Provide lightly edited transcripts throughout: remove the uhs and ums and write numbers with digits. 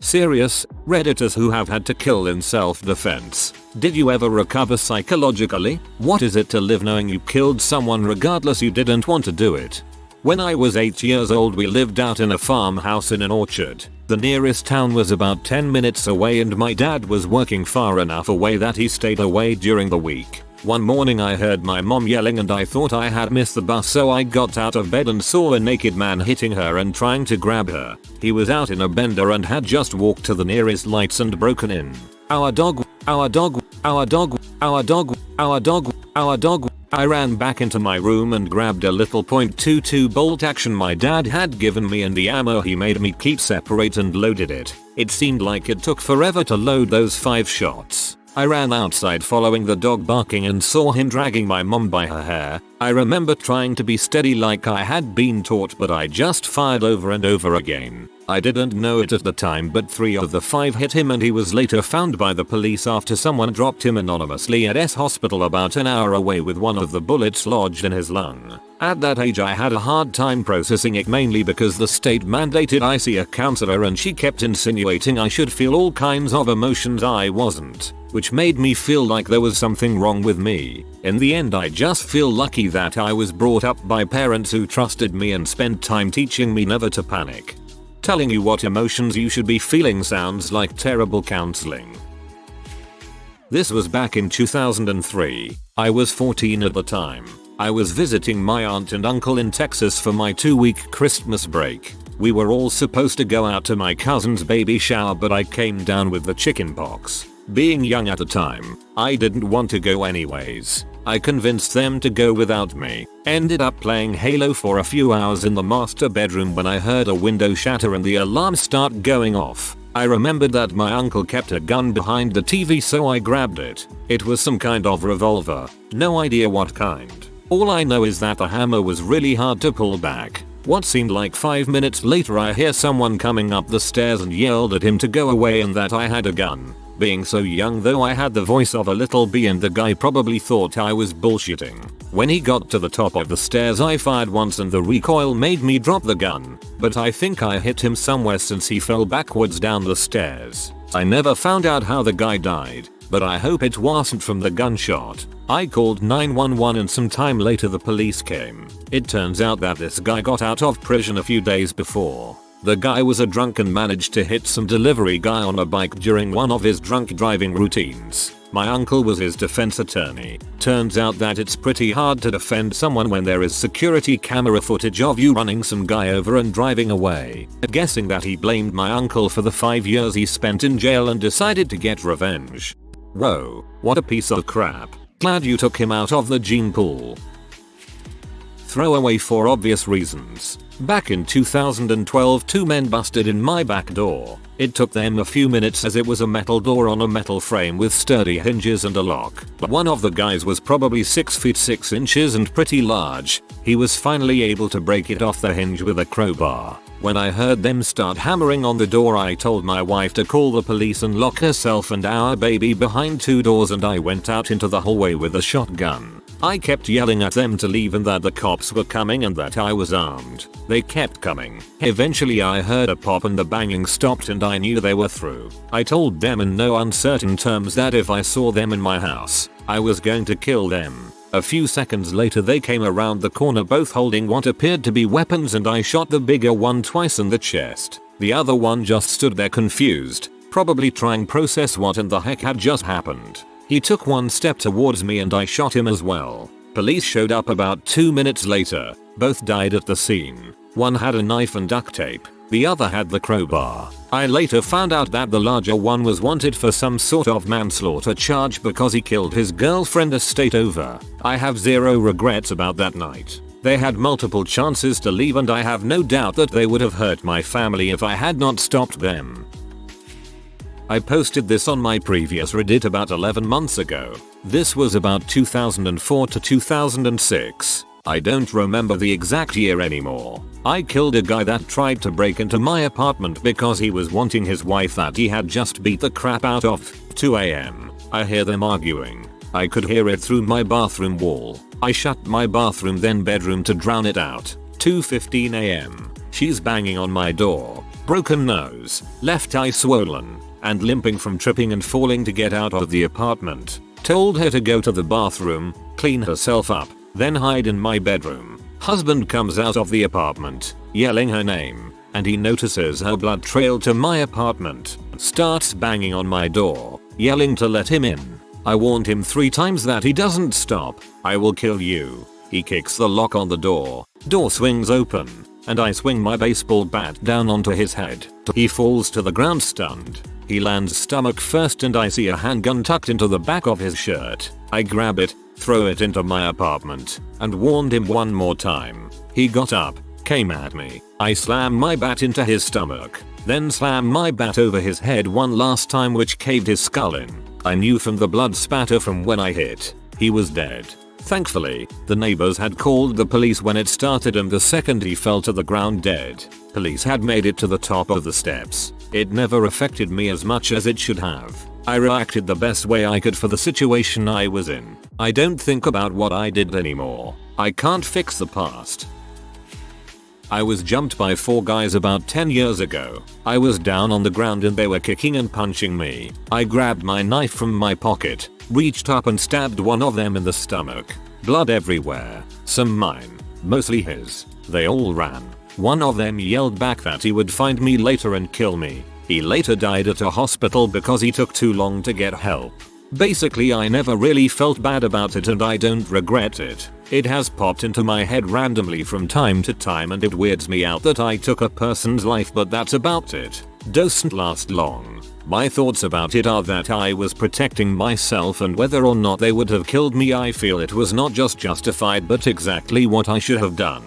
Serious, Redditors who have had to kill in self-defense. Did you ever recover psychologically? What is it to live knowing you killed someone regardless you didn't want to do it? When I was 8 years old we lived out in a farmhouse in an orchard. The nearest town was about 10 minutes away and my dad was working far enough away that he stayed away during the week. One morning I heard my mom yelling and I thought I had missed the bus, so I got out of bed and saw a naked man hitting her and trying to grab her. He was out in a bender and had just walked to the nearest lights and broken in. Our dog. I ran back into my room and grabbed a little .22 bolt action my dad had given me and the ammo he made me keep separate and loaded it. It seemed like it took forever to load those 5 shots. I ran outside following the dog barking and saw him dragging my mom by her hair. I remember trying to be steady like I had been taught, but I just fired over and over again. I didn't know it at the time, but 3 of the 5 hit him and he was later found by the police after someone dropped him anonymously at S hospital about an hour away with one of the bullets lodged in his lung. At that age I had a hard time processing it, mainly because the state mandated I see a counselor and she kept insinuating I should feel all kinds of emotions I wasn't, which made me feel like there was something wrong with me. In the end I just feel lucky that I was brought up by parents who trusted me and spent time teaching me never to panic. Telling you what emotions you should be feeling sounds like terrible counseling. This was back in 2003. I was 14 at the time. I was visiting my aunt and uncle in Texas for my 2-week Christmas break. We were all supposed to go out to my cousin's baby shower, but I came down with the chicken pox. Being young at the time, I didn't want to go anyways. I convinced them to go without me. Ended up playing Halo for a few hours in the master bedroom when I heard a window shatter and the alarm start going off. I remembered that my uncle kept a gun behind the TV, so I grabbed it. It was some kind of revolver. No idea what kind. All I know is that the hammer was really hard to pull back. What seemed like 5 minutes later I hear someone coming up the stairs and yelled at him to go away and that I had a gun. Being so young though, I had the voice of a little bee and the guy probably thought I was bullshitting. When he got to the top of the stairs I fired once and the recoil made me drop the gun, but I think I hit him somewhere since he fell backwards down the stairs. I never found out how the guy died, but I hope it wasn't from the gunshot. I called 911 and some time later the police came. It turns out that this guy got out of prison a few days before. The guy was a drunk and managed to hit some delivery guy on a bike during one of his drunk driving routines. My uncle was his defense attorney. Turns out that it's pretty hard to defend someone when there is security camera footage of you running some guy over and driving away. Guessing that he blamed my uncle for the 5 years he spent in jail and decided to get revenge. Whoa, what a piece of crap. Glad you took him out of the gene pool. Throwaway for obvious reasons. Back in 2012 2 men busted in my back door. It took them a few minutes as it was a metal door on a metal frame with sturdy hinges and a lock. But one of the guys was probably 6 feet 6 inches and pretty large. He was finally able to break it off the hinge with a crowbar. When I heard them start hammering on the door I told my wife to call the police and lock herself and our baby behind 2 doors, and I went out into the hallway with a shotgun. I kept yelling at them to leave and that the cops were coming and that I was armed. They kept coming. Eventually I heard a pop and the banging stopped and I knew they were through. I told them in no uncertain terms that if I saw them in my house, I was going to kill them. A few seconds later they came around the corner both holding what appeared to be weapons, and I shot the bigger one twice in the chest. The other one just stood there confused, probably trying to process what in the heck had just happened. He took 1 step towards me and I shot him as well. Police showed up about 2 minutes later. Both died at the scene. One had a knife and duct tape. The other had the crowbar. I later found out that the larger one was wanted for some sort of manslaughter charge because he killed his girlfriend a state over. I have zero regrets about that night. They had multiple chances to leave and I have no doubt that they would have hurt my family if I had not stopped them. I posted this on my previous Reddit about 11 months ago. This was about 2004 to 2006. I don't remember the exact year anymore. I killed a guy that tried to break into my apartment because he was wanting his wife that he had just beat the crap out of. 2 AM. I hear them arguing. I could hear it through my bathroom wall. I shut my bathroom then bedroom to drown it out. 2:15 AM. She's banging on my door. broken nose, left eye swollen, and limping from tripping and falling to get out of the apartment. Told her to go to the bathroom, clean herself up, then hide in my bedroom. Husband comes out of the apartment, yelling her name, and he notices her blood trail to my apartment, starts banging on my door, yelling to let him in. I warned him 3 times that he doesn't stop. "I will kill you." He kicks the lock on the door. Door swings open, and I swing my baseball bat down onto his head. He falls to the ground stunned. He lands stomach first and I see a handgun tucked into the back of his shirt. I grab it, throw it into my apartment, and warned him one more time. He got up, came at me. I slam my bat into his stomach, then slam my bat over his head one last time, which caved his skull in. I knew from the blood spatter from when I hit, he was dead. Thankfully, the neighbors had called the police when it started, and the second he fell to the ground dead, police had made it to the top of the steps. It never affected me as much as it should have. I reacted the best way I could for the situation I was in. I don't think about what I did anymore. I can't fix the past. I was jumped by 4 guys about 10 years ago. I was down on the ground and they were kicking and punching me. I grabbed my knife from my pocket, reached up and stabbed one of them in the stomach. Blood everywhere. Some mine, mostly his. They all ran. One of them yelled back that he would find me later and kill me. He later died at a hospital because he took too long to get help. Basically, I never really felt bad about it and I don't regret it. It has popped into my head randomly from time to time and it weirds me out that I took a person's life, but that's about it. Doesn't last long. My thoughts about it are that I was protecting myself, and whether or not they would have killed me, I feel it was not just justified but exactly what I should have done.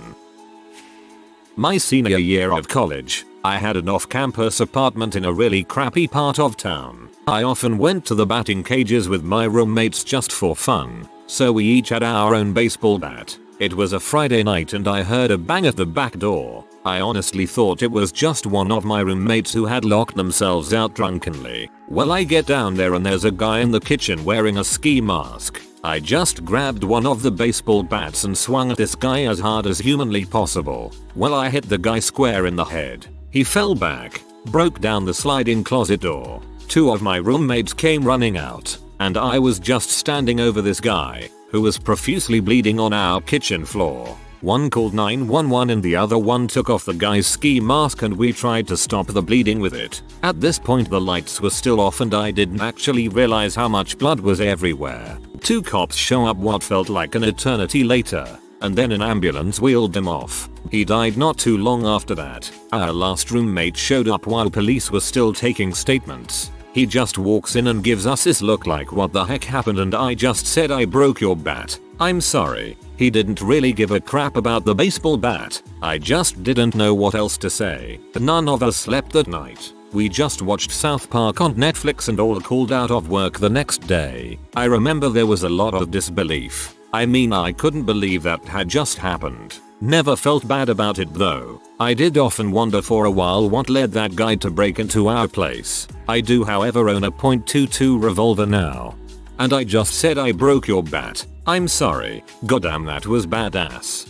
My senior year of college, I had an off-campus apartment in a really crappy part of town. I often went to the batting cages with my roommates just for fun, so we each had our own baseball bat. It was a Friday night and I heard a bang at the back door. I honestly thought it was just one of my roommates who had locked themselves out drunkenly. Well, I get down there and there's a guy in the kitchen wearing a ski mask. I just grabbed one of the baseball bats and swung at this guy as hard as humanly possible. Well, I hit the guy square in the head. He fell back, broke down the sliding closet door. 2 of my roommates came running out, and I was just standing over this guy, who was profusely bleeding on our kitchen floor. One called 911 and the other one took off the guy's ski mask and we tried to stop the bleeding with it. At this point the lights were still off and I didn't actually realize how much blood was everywhere. 2 cops show up what felt like an eternity later, and then an ambulance wheeled them off. He died not too long after that. Our last roommate showed up while police were still taking statements. He just walks in and gives us this look like what the heck happened, and I just said, "I broke your bat. I'm sorry." He didn't really give a crap about the baseball bat. I just didn't know what else to say. None of us slept that night. We just watched South Park on Netflix and all called out of work the next day. I remember there was a lot of disbelief. I mean, I couldn't believe that had just happened. Never felt bad about it though. I did often wonder for a while what led that guy to break into our place. I do however own a .22 revolver now. And I just said, "I broke your bat. I'm sorry." Goddamn, that was badass.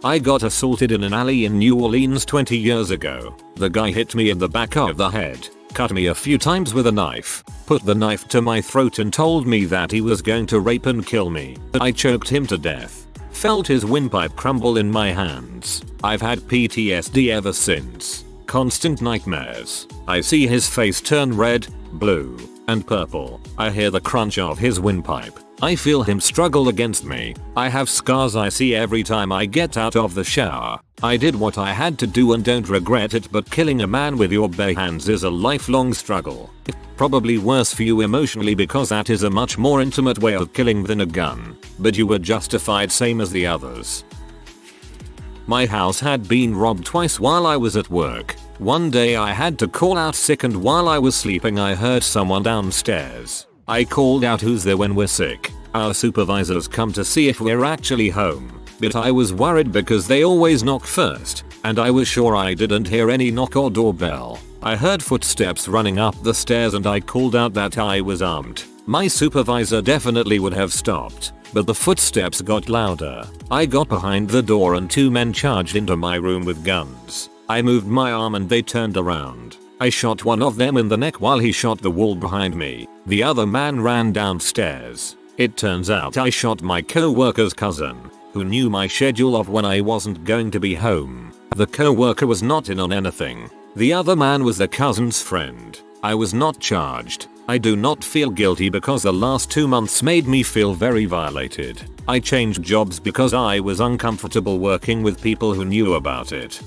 I got assaulted in an alley in New Orleans 20 years ago. The guy hit me in the back of the head, cut me a few times with a knife, put the knife to my throat and told me that he was going to rape and kill me. I choked him to death. Felt his windpipe crumble in my hands. I've had PTSD ever since. Constant nightmares. I see his face turn red, blue, and purple. I hear the crunch of his windpipe. I feel him struggle against me. I have scars I see every time I get out of the shower. I did what I had to do and don't regret it, but killing a man with your bare hands is a lifelong struggle. It's probably worse for you emotionally because that is a much more intimate way of killing than a gun. But you were justified, same as the others. My house had been robbed twice while I was at work. One day I had to call out sick and while I was sleeping I heard someone downstairs. I called out, "Who's there?" when we're sick. Our supervisors come to see if we're actually home. But I was worried because they always knock first, and I was sure I didn't hear any knock or doorbell. I heard footsteps running up the stairs and I called out that I was armed. My supervisor definitely would have stopped, but the footsteps got louder. I got behind the door and 2 men charged into my room with guns. I moved my arm and they turned around. I shot one of them in the neck while he shot the wall behind me. The other man ran downstairs. It turns out I shot my co-worker's cousin, who knew my schedule of when I wasn't going to be home. The co-worker was not in on anything. The other man was the cousin's friend. I was not charged. I do not feel guilty because the last 2 months made me feel very violated. I changed jobs because I was uncomfortable working with people who knew about it.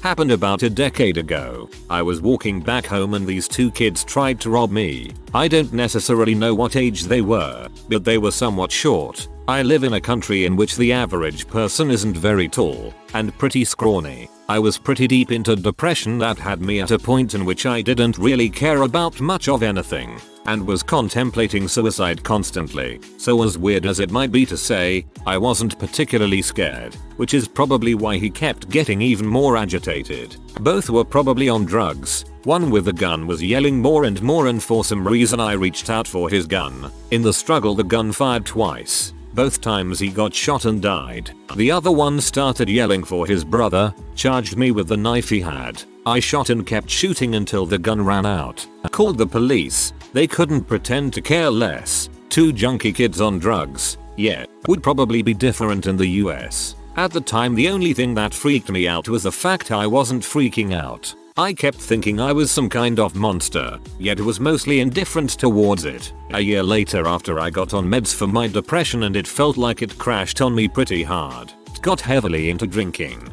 Happened about a decade ago. I was walking back home and these two kids tried to rob me. I don't necessarily know what age they were, but they were somewhat short. I live in a country in which the average person isn't very tall and pretty scrawny. I was pretty deep into depression that had me at a point in which I didn't really care about much of anything and was contemplating suicide constantly. So as weird as it might be to say, I wasn't particularly scared, which is probably why he kept getting even more agitated. Both were probably on drugs. One with a gun was yelling more and more, and for some reason I reached out for his gun. In the struggle the gun fired twice. Both times he got shot and died. The other one started yelling for his brother, charged me with the knife he had. I shot and kept shooting until the gun ran out. I called the police. They couldn't pretend to care less. Two junkie kids on drugs. Yeah, would probably be different in the US. At the time the only thing that freaked me out was the fact I wasn't freaking out. I kept thinking I was some kind of monster, yet was mostly indifferent towards it. A year later, after I got on meds for my depression and it felt like it crashed on me pretty hard, got heavily into drinking.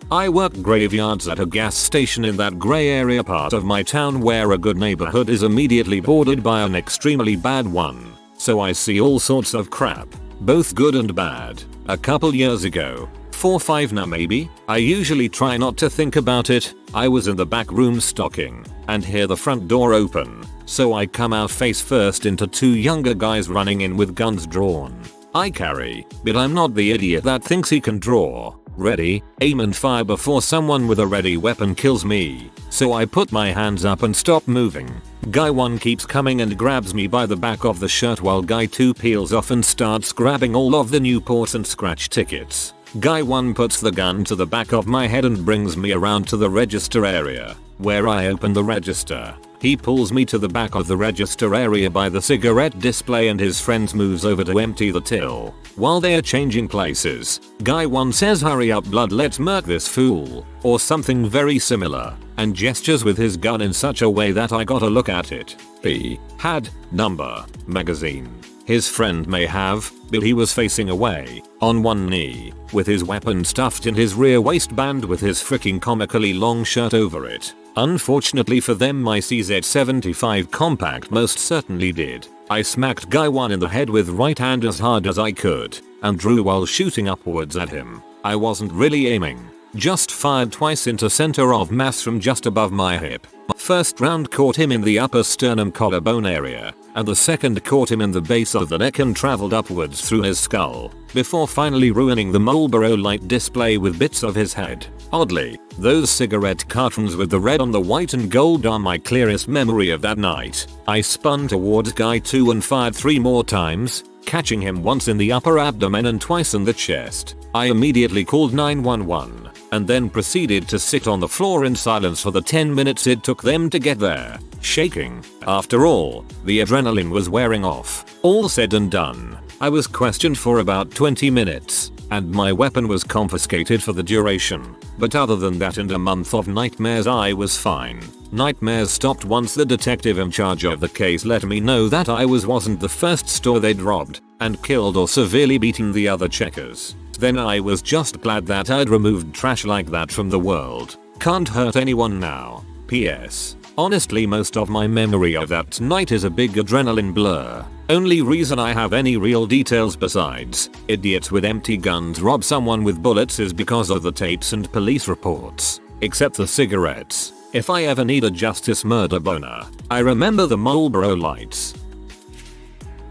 I worked graveyards at a gas station in that grey area part of my town where a good neighborhood is immediately bordered by an extremely bad one. So I see all sorts of crap, both good and bad. A couple years ago, 4-5 now maybe, I usually try not to think about it. I was in the back room stocking and hear the front door open. So I come out face first into two younger guys running in with guns drawn. I carry, but I'm not the idiot that thinks he can draw. Ready, aim and fire before someone with a ready weapon kills me. So I put my hands up and stop moving. Guy 1 keeps coming and grabs me by the back of the shirt while Guy 2 peels off and starts grabbing all of the Newport and scratch tickets. Guy 1 puts the gun to the back of my head and brings me around to the register area, where I open the register. He pulls me to the back of the register area by the cigarette display and his friends moves over to empty the till. While they are changing places, Guy 1 says hurry up blood, let's murk this fool, or something very similar, and gestures with his gun in such a way that I got a look at it. He had number magazine. His friend may have, but he was facing away, on one knee, with his weapon stuffed in his rear waistband with his freaking comically long shirt over it. Unfortunately for them my CZ75 compact most certainly did. I smacked Guy 1 in the head with right hand as hard as I could, and drew while shooting upwards at him. I wasn't really aiming, just fired twice into center of mass from just above my hip. First round caught him in the upper sternum collarbone area, and the second caught him in the base of the neck and traveled upwards through his skull, before finally ruining the Marlboro light display with bits of his head. Oddly, those cigarette cartons with the red on the white and gold are my clearest memory of that night. I spun towards Guy 2 and fired 3 more times, catching him once in the upper abdomen and twice in the chest. I immediately called 911, and then proceeded to sit on the floor in silence for the 10 minutes it took them to get there, shaking. After all, the adrenaline was wearing off. All said and done, I was questioned for about 20 minutes, and my weapon was confiscated for the duration. But other than that and a month of nightmares I was fine. Nightmares stopped once the detective in charge of the case let me know that I wasn't the first store they'd robbed and killed or severely beaten the other checkers. Then I was just glad that I'd removed trash like that from the world. Can't hurt anyone now. P.S. Honestly, most of my memory of that night is a big adrenaline blur. Only reason I have any real details besides idiots with empty guns rob someone with bullets is because of the tapes and police reports. Except the cigarettes. If I ever need a justice murder boner, I remember the Marlboro lights.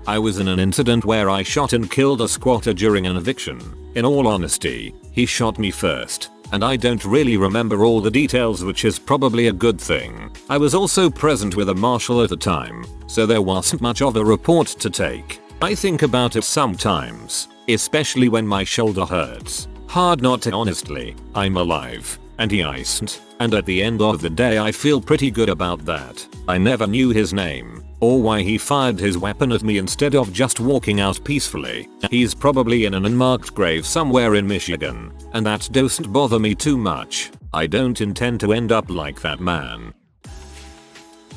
I was in an incident where I shot and killed a squatter during an eviction. In all honesty, he shot me first, and I don't really remember all the details, which is probably a good thing. I was also present with a marshal at the time, so there wasn't much of a report to take. I think about it sometimes, especially when my shoulder hurts. Hard not to honestly. I'm alive. And he iced. And at the end of the day I feel pretty good about that. I never knew his name. Or why he fired his weapon at me instead of just walking out peacefully. He's probably in an unmarked grave somewhere in Michigan. And that doesn't bother me too much. I don't intend to end up like that man.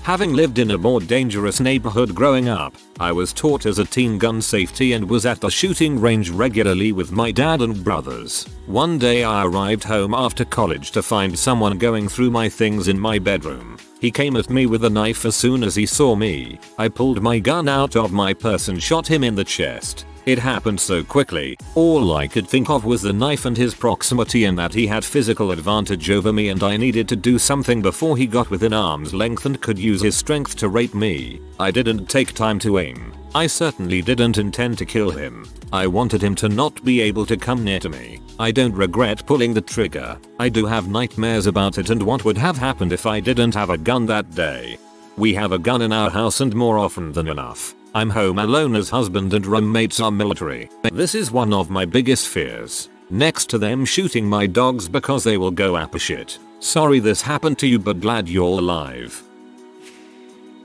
Having lived in a more dangerous neighborhood growing up, I was taught as a teen gun safety and was at the shooting range regularly with my dad and brothers. One day I arrived home after college to find someone going through my things in my bedroom. He came at me with a knife as soon as he saw me. I pulled my gun out of my purse and shot him in the chest. It happened so quickly, all I could think of was the knife and his proximity and that he had physical advantage over me and I needed to do something before he got within arm's length and could use his strength to rape me. I didn't take time to aim. I certainly didn't intend to kill him. I wanted him to not be able to come near to me. I don't regret pulling the trigger. I do have nightmares about it and what would have happened if I didn't have a gun that day. We have a gun in our house and more often than enough. I'm home alone as husband and roommates are military. This is one of my biggest fears. Next to them shooting my dogs because they will go apeshit. Sorry this happened to you but glad you're alive.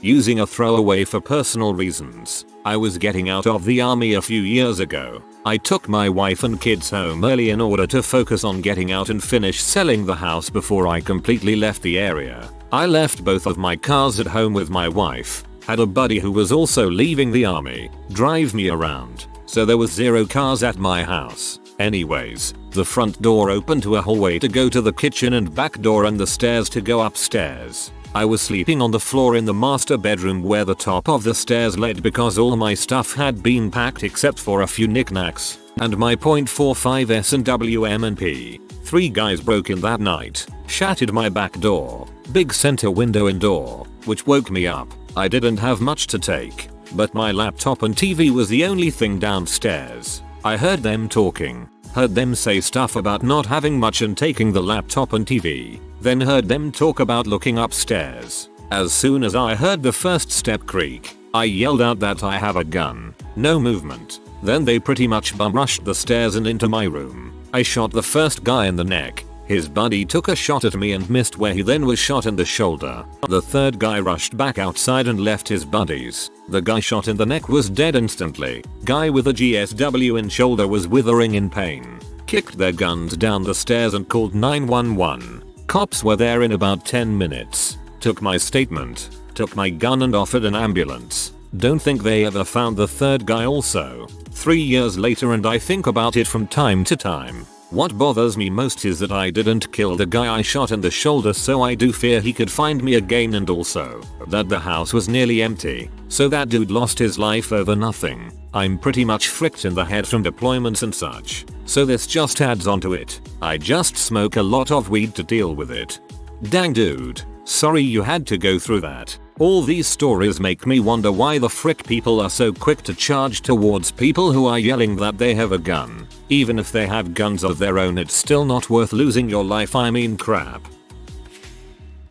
Using a throwaway for personal reasons. I was getting out of the army a few years ago. I took my wife and kids home early in order to focus on getting out and finish selling the house before I completely left the area. I left both of my cars at home with my wife. Had a buddy who was also leaving the army drive me around, so there was 0 cars at my house. Anyways, the front door opened to a hallway to go to the kitchen and back door and the stairs to go upstairs. I was sleeping on the floor in the master bedroom where the top of the stairs led because all my stuff had been packed except for a few knickknacks and my .45 S&W M&P. 3 guys broke in that night, shattered my back door, big center window and door, which woke me up. I didn't have much to take, but my laptop and TV was the only thing downstairs. I heard them talking, heard them say stuff about not having much and taking the laptop and TV, then heard them talk about looking upstairs. As soon as I heard the first step creak, I yelled out that I have a gun. No movement. Then they pretty much bum rushed the stairs and into my room. I shot the first guy in the neck. His buddy took a shot at me and missed where he then was shot in the shoulder. The third guy rushed back outside and left his buddies. The guy shot in the neck was dead instantly. Guy with a GSW in shoulder was withering in pain. Kicked their guns down the stairs and called 911. Cops were there in about 10 minutes. Took my statement. Took my gun and offered an ambulance. Don't think they ever found the third guy also. 3 years later and I think about it from time to time. What bothers me most is that I didn't kill the guy I shot in the shoulder, so I do fear he could find me again, and also that the house was nearly empty, so that dude lost his life over nothing. I'm pretty much fricked in the head from deployments and such, so this just adds onto it. I just smoke a lot of weed to deal with it. Dang dude, sorry you had to go through that. All these stories make me wonder why the frick people are so quick to charge towards people who are yelling that they have a gun. Even if they have guns of their own, it's still not worth losing your life, I mean crap.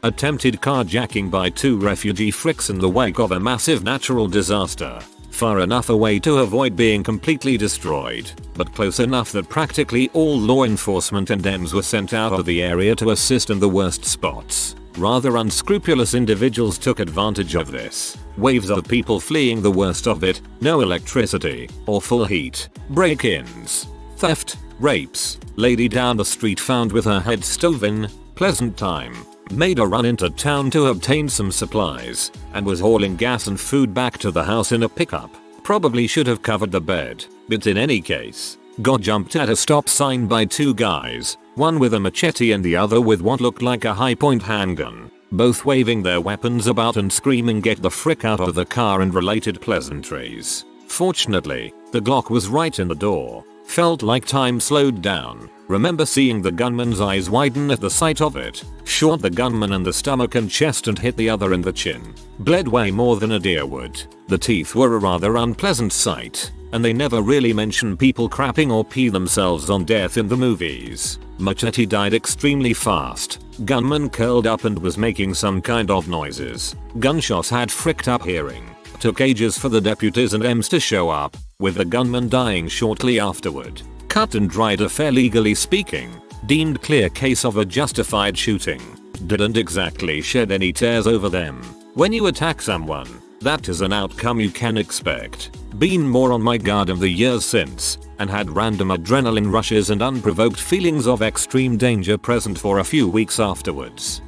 Attempted carjacking by 2 refugee fricks in the wake of a massive natural disaster. Far enough away to avoid being completely destroyed, but close enough that practically all law enforcement and EMS were sent out of the area to assist in the worst spots. Rather unscrupulous individuals took advantage of this. Waves of people fleeing the worst of it, no electricity or full heat, break-ins, theft, rapes, lady down the street found with her head stove in, pleasant time, made a run into town to obtain some supplies, and was hauling gas and food back to the house in a pickup. Probably should have covered the bed, but in any case, got jumped at a stop sign by 2 guys, one with a machete and the other with what looked like a high-point handgun, both waving their weapons about and screaming "get the frick out of the car" and related pleasantries. Fortunately, the Glock was right in the door. Felt like time slowed down. Remember seeing the gunman's eyes widen at the sight of it. Shot the gunman in the stomach and chest and hit the other in the chin. Bled way more than a deer would. The teeth were a rather unpleasant sight, and they never really mention people crapping or pee themselves on death in the movies. Machete died extremely fast. Gunman curled up and was making some kind of noises. Gunshots had fricked up hearing. Took ages for the deputies and EMS to show up, with the gunman dying shortly afterward. Cut and dried affair, legally speaking. Deemed clear case of a justified shooting. Didn't exactly shed any tears over them. When you attack someone, that is an outcome you can expect. Been more on my guard in the years since, and had random adrenaline rushes and unprovoked feelings of extreme danger present for a few weeks afterwards.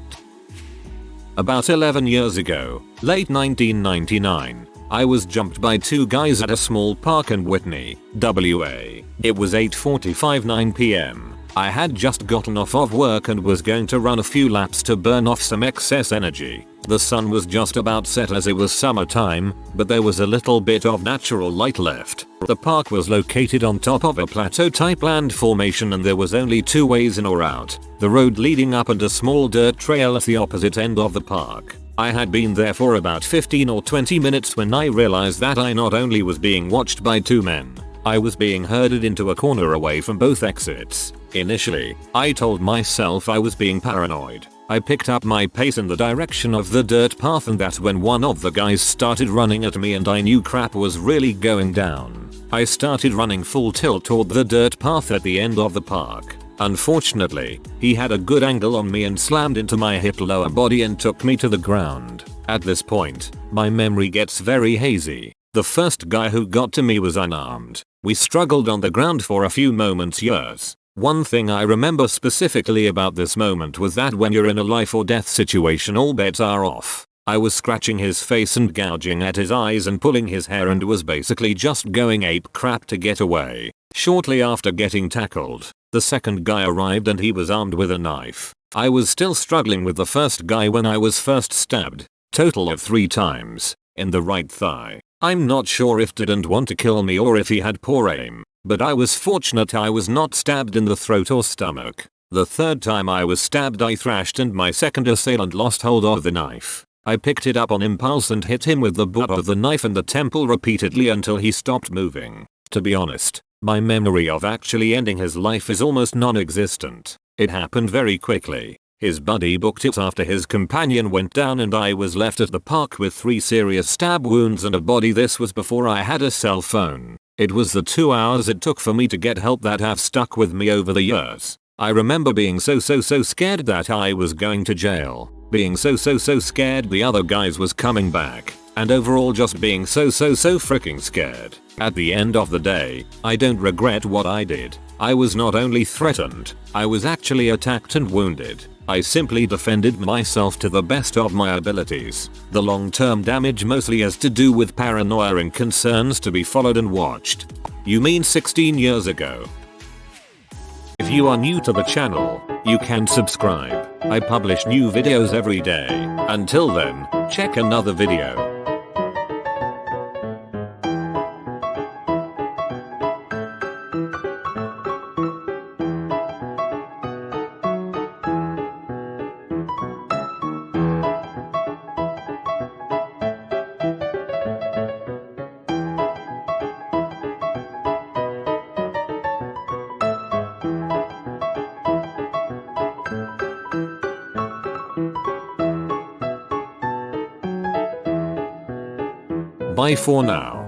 About 11 years ago, late 1999, I was jumped by two guys at a small park in Whitney, WA. It was 8:45 9 PM. I had just gotten off of work and was going to run a few laps to burn off some excess energy. The sun was just about set as it was summertime, but there was a little bit of natural light left. The park was located on top of a plateau type land formation and there was only two ways in or out, the road leading up and a small dirt trail at the opposite end of the park. I had been there for about 15 or 20 minutes when I realized that I not only was being watched by two men, I was being herded into a corner away from both exits. Initially, I told myself I was being paranoid. I picked up my pace in the direction of the dirt path, and that's when one of the guys started running at me and I knew crap was really going down. I started running full tilt toward the dirt path at the end of the park. Unfortunately, he had a good angle on me and slammed into my hip lower body and took me to the ground. At this point, my memory gets very hazy. The first guy who got to me was unarmed. We struggled on the ground for a few moments. Yes. One thing I remember specifically about this moment was that when you're in a life or death situation, all bets are off. I was scratching his face and gouging at his eyes and pulling his hair and was basically just going ape crap to get away. Shortly after getting tackled, the second guy arrived and he was armed with a knife. I was still struggling with the first guy when I was first stabbed, total of 3 times, in the right thigh. I'm not sure if he didn't want to kill me or if he had poor aim, but I was fortunate I was not stabbed in the throat or stomach. The third time I was stabbed, I thrashed and my second assailant lost hold of the knife. I picked it up on impulse and hit him with the butt of the knife in the temple repeatedly until he stopped moving. To be honest, my memory of actually ending his life is almost non-existent. It happened very quickly. His buddy booked it after his companion went down and I was left at the park with 3 serious stab wounds and a body. This was before I had a cell phone. It was the 2 hours it took for me to get help that have stuck with me over the years. I remember being so scared that I was going to jail, being so scared the other guys was coming back, and overall just being so freaking scared. At the end of the day, I don't regret what I did. I was not only threatened, I was actually attacked and wounded. I simply defended myself to the best of my abilities. The long-term damage mostly has to do with paranoia and concerns to be followed and watched. You mean 16 years ago? If you are new to the channel, you can subscribe. I publish new videos every day. Until then, check another video. Bye for now.